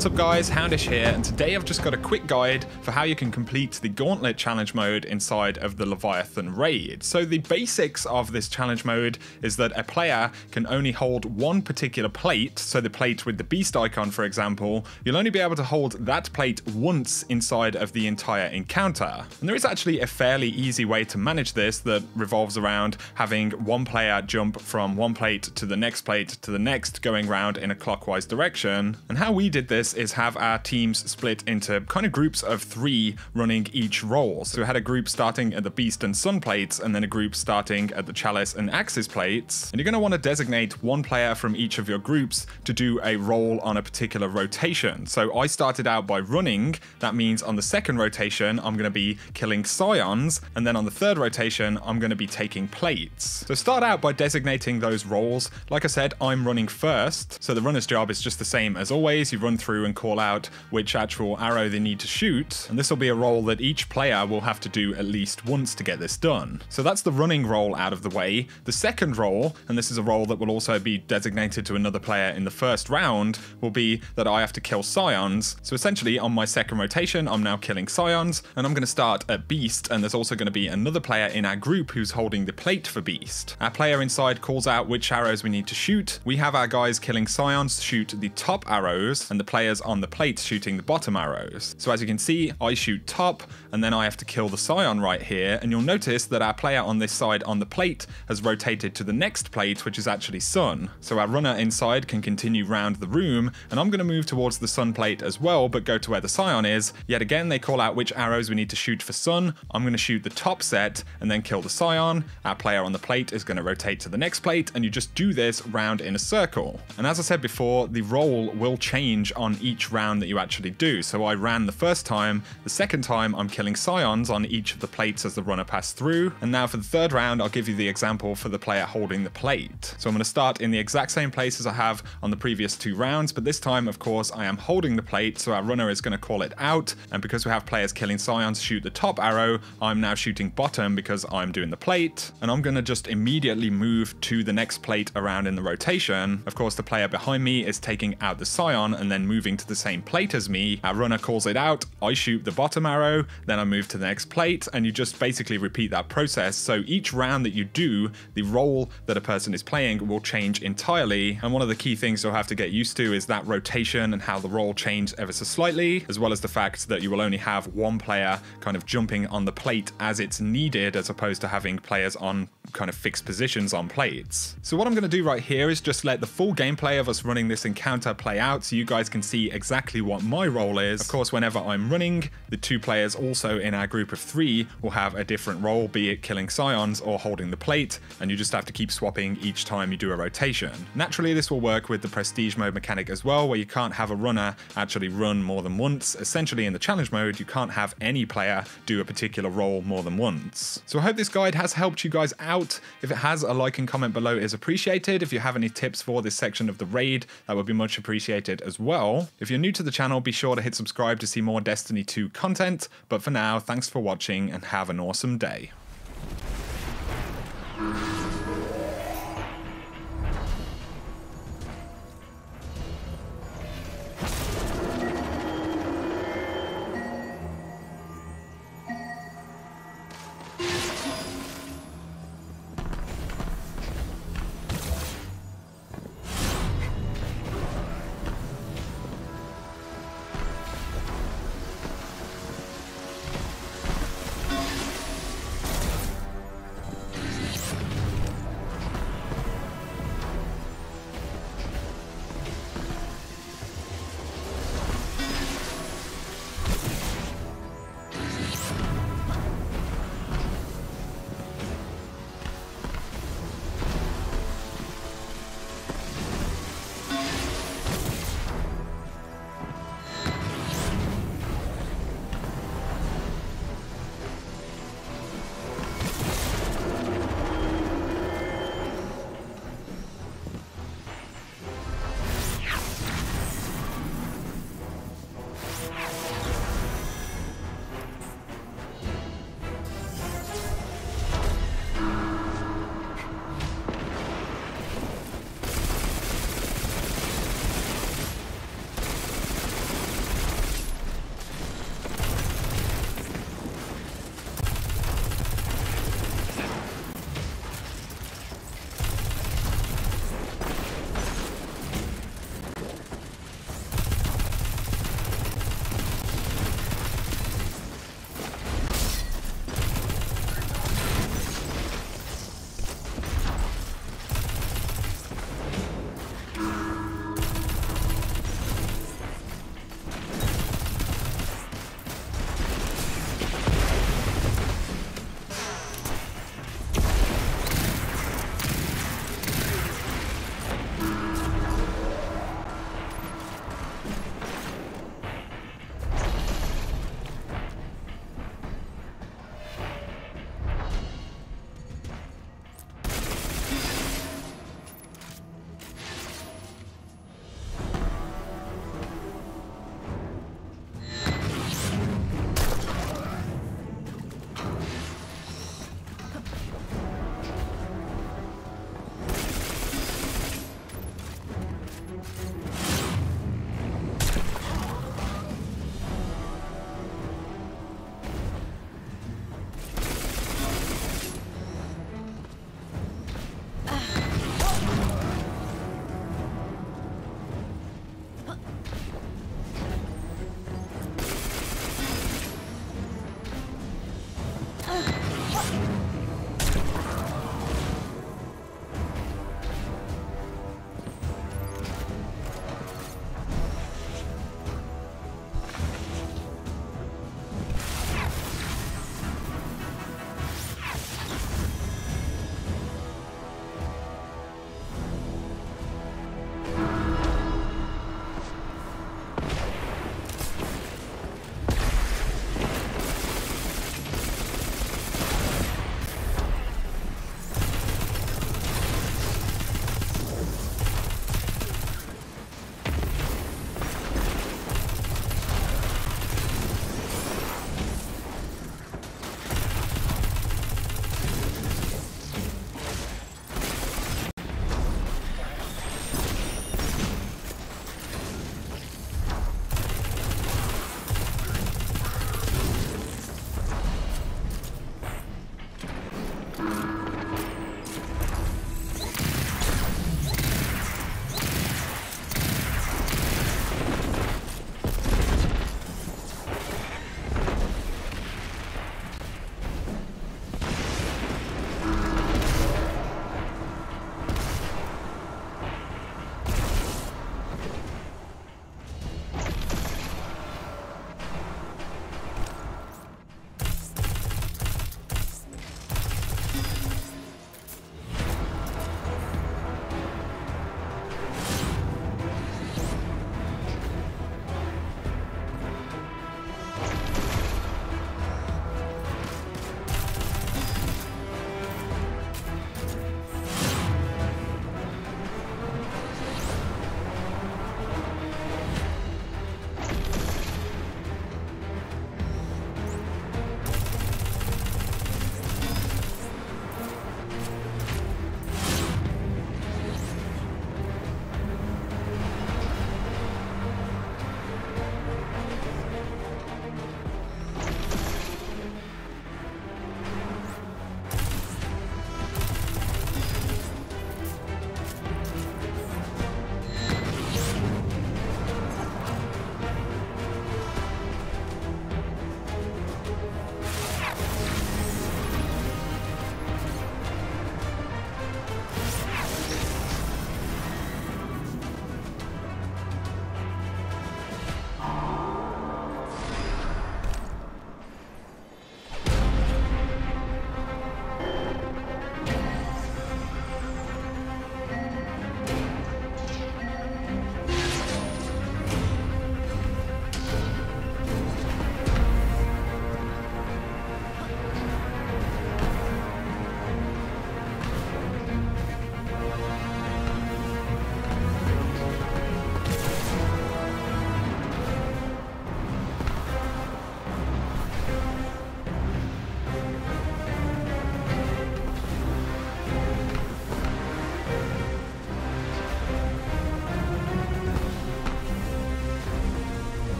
What's up guys, Houndish here, and today I've just got a quick guide for how you can complete the Gauntlet challenge mode inside of the Leviathan raid. So the basics of this challenge mode is that a player can only hold one particular plate, so the plate with the beast icon for example, you'll only be able to hold that plate once inside of the entire encounter. And there is actually a fairly easy way to manage this that revolves around having one player jump from one plate to the next plate to the next, going round in a clockwise direction. And how we did this is have our teams split into kind of groups of 3 running each role. So we had a group starting at the beast and sun plates, and then a group starting at the chalice and axis plates. And you're going to want to designate one player from each of your groups to do a role on a particular rotation. So I started out by running. That means on the second rotation I'm going to be killing scions, and then on the third rotation I'm going to be taking plates. So start out by designating those roles. Like I said, I'm running first, so the runner's job is just the same as always. You run through and call out which actual arrow they need to shoot, and this will be a role that each player will have to do at least once to get this done. So that's the running role out of the way. The second role, and this is a role that will also be designated to another player in the first round, will be that I have to kill scions. So essentially on my second rotation I'm now killing scions, and I'm going to start at beast, and there's also going to be another player in our group who's holding the plate for beast. Our player inside calls out which arrows we need to shoot. We have our guys killing scions shoot the top arrows, and the players on the plate shooting the bottom arrows. So as you can see, I shoot top, and then I have to kill the scion right here, and you'll notice that our player on this side on the plate has rotated to the next plate, which is actually sun. So our runner inside can continue round the room, and I'm going to move towards the sun plate as well, but go to where the scion is. Yet again, they call out which arrows we need to shoot for sun. I'm going to shoot the top set and then kill the scion. Our player on the plate is going to rotate to the next plate, and you just do this round in a circle. And as I said before, the role will change on each round that you actually do. So I ran the first time, the second time I'm killing scions on each of the plates as the runner passed through, and now for the third round I'll give you the example for the player holding the plate. So I'm going to start in the exact same place as I have on the previous 2 rounds, but this time of course I am holding the plate, so our runner is going to call it out, and because we have players killing scions shoot the top arrow, I'm now shooting bottom because I'm doing the plate, and I'm going to just immediately move to the next plate around in the rotation. Of course the player behind me is taking out the scion and then moving to the same plate as me. Our runner calls it out, I shoot the bottom arrow, then I move to the next plate, and you just basically repeat that process. So each round that you do, the role that a person is playing will change entirely, and one of the key things you'll have to get used to is that rotation and how the role changes ever so slightly, as well as the fact that you will only have one player kind of jumping on the plate as it's needed, as opposed to having players on kind of fixed positions on plates. So what I'm going to do right here is just let the full gameplay of us running this encounter play out so you guys can see exactly what my role is. Of course, whenever I'm running, the 2 players also in our group of 3 will have a different role, be it killing scions or holding the plate, and you just have to keep swapping each time you do a rotation. Naturally, this will work with the prestige mode mechanic as well, where you can't have a runner actually run more than once. Essentially in the challenge mode, you can't have any player do a particular role more than once. So I hope this guide has helped you guys out. If it has, a like and comment below is appreciated. If you have any tips for this section of the raid, that would be much appreciated as well. If you're new to the channel, be sure to hit subscribe to see more Destiny 2 content. But for now, thanks for watching and have an awesome day.